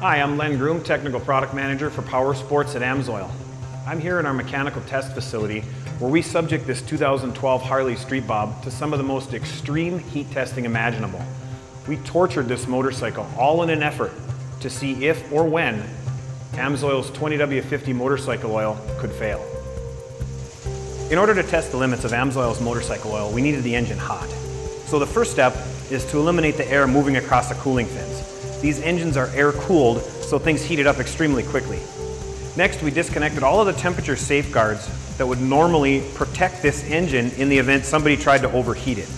Hi, I'm Len Groom, Technical Product Manager for Power Sports at AMSOIL. I'm here in our mechanical test facility where we subject this 2012 Harley Street Bob to some of the most extreme heat testing imaginable. We tortured this motorcycle all in an effort to see if or when AMSOIL's 20W50 motorcycle oil could fail. In order to test the limits of AMSOIL's motorcycle oil, we needed the engine hot. So the first step is to eliminate the air moving across the cooling fins. These engines are air-cooled, so things heated up extremely quickly. Next, we disconnected all of the temperature safeguards that would normally protect this engine in the event somebody tried to overheat it.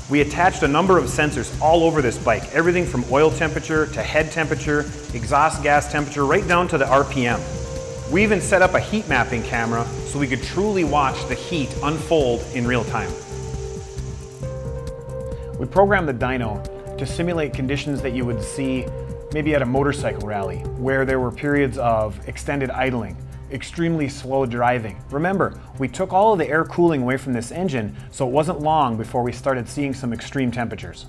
We attached a number of sensors all over this bike, everything from oil temperature to head temperature, exhaust gas temperature, right down to the RPM. We even set up a heat mapping camera so we could truly watch the heat unfold in real time. We programmed the dyno to simulate conditions that you would see maybe at a motorcycle rally, where there were periods of extended idling, extremely slow driving. Remember, we took all of the air cooling away from this engine, so it wasn't long before we started seeing some extreme temperatures.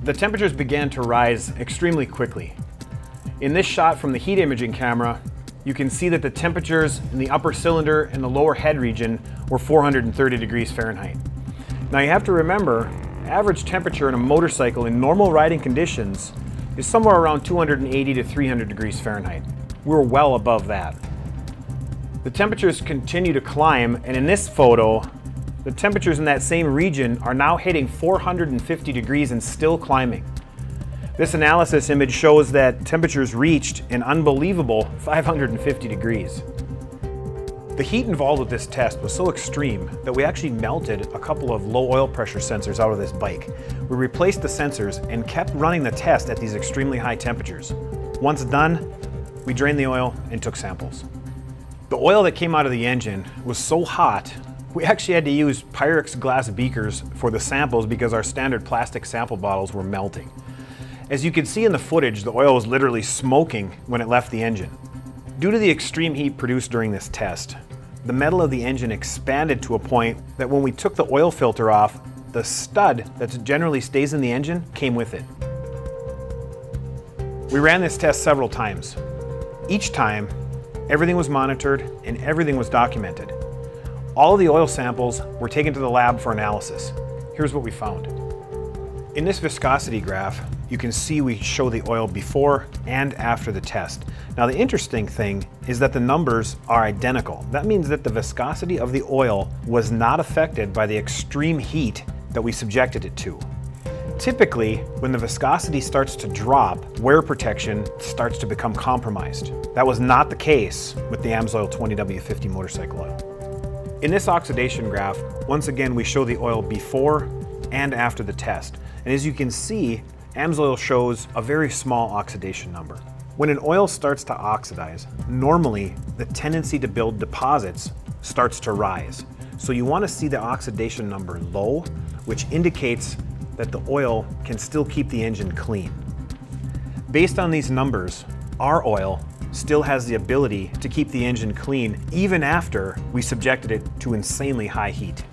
The temperatures began to rise extremely quickly. In this shot from the heat imaging camera, you can see that the temperatures in the upper cylinder and the lower head region were 430 degrees Fahrenheit. Now you have to remember, average temperature in a motorcycle in normal riding conditions is somewhere around 280 to 300 degrees Fahrenheit. We're well above that. The temperatures continue to climb, and in this photo, the temperatures in that same region are now hitting 450 degrees and still climbing. This analysis image shows that temperatures reached an unbelievable 550 degrees. The heat involved with this test was so extreme that we actually melted a couple of low oil pressure sensors out of this bike. We replaced the sensors and kept running the test at these extremely high temperatures. Once done, we drained the oil and took samples. The oil that came out of the engine was so hot, we actually had to use Pyrex glass beakers for the samples because our standard plastic sample bottles were melting. As you can see in the footage, the oil was literally smoking when it left the engine. Due to the extreme heat produced during this test, the metal of the engine expanded to a point that when we took the oil filter off, the stud that generally stays in the engine came with it. We ran this test several times. Each time, everything was monitored and everything was documented. All of the oil samples were taken to the lab for analysis. Here's what we found. In this viscosity graph, you can see we show the oil before and after the test. Now the interesting thing is that the numbers are identical. That means that the viscosity of the oil was not affected by the extreme heat that we subjected it to. Typically, when the viscosity starts to drop, wear protection starts to become compromised. That was not the case with the AMSOIL 20W50 motorcycle oil. In this oxidation graph, once again we show the oil before and after the test. And as you can see, AMSOIL shows a very small oxidation number. When an oil starts to oxidize, normally the tendency to build deposits starts to rise. So you want to see the oxidation number low, which indicates that the oil can still keep the engine clean. Based on these numbers, our oil still has the ability to keep the engine clean even after we subjected it to insanely high heat.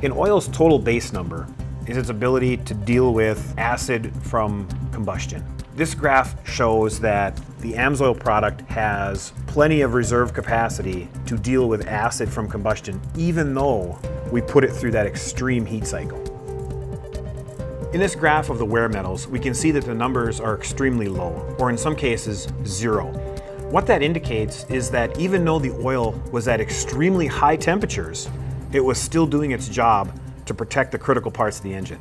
An oil's total base number is its ability to deal with acid from combustion. This graph shows that the AMSOIL product has plenty of reserve capacity to deal with acid from combustion, even though we put it through that extreme heat cycle. In this graph of the wear metals, we can see that the numbers are extremely low, or in some cases, zero. What that indicates is that even though the oil was at extremely high temperatures, it was still doing its job to protect the critical parts of the engine.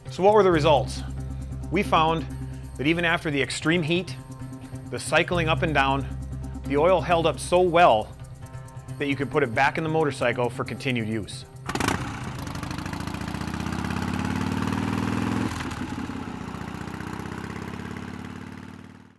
So what were the results? We found that even after the extreme heat, the cycling up and down, the oil held up so well that you could put it back in the motorcycle for continued use.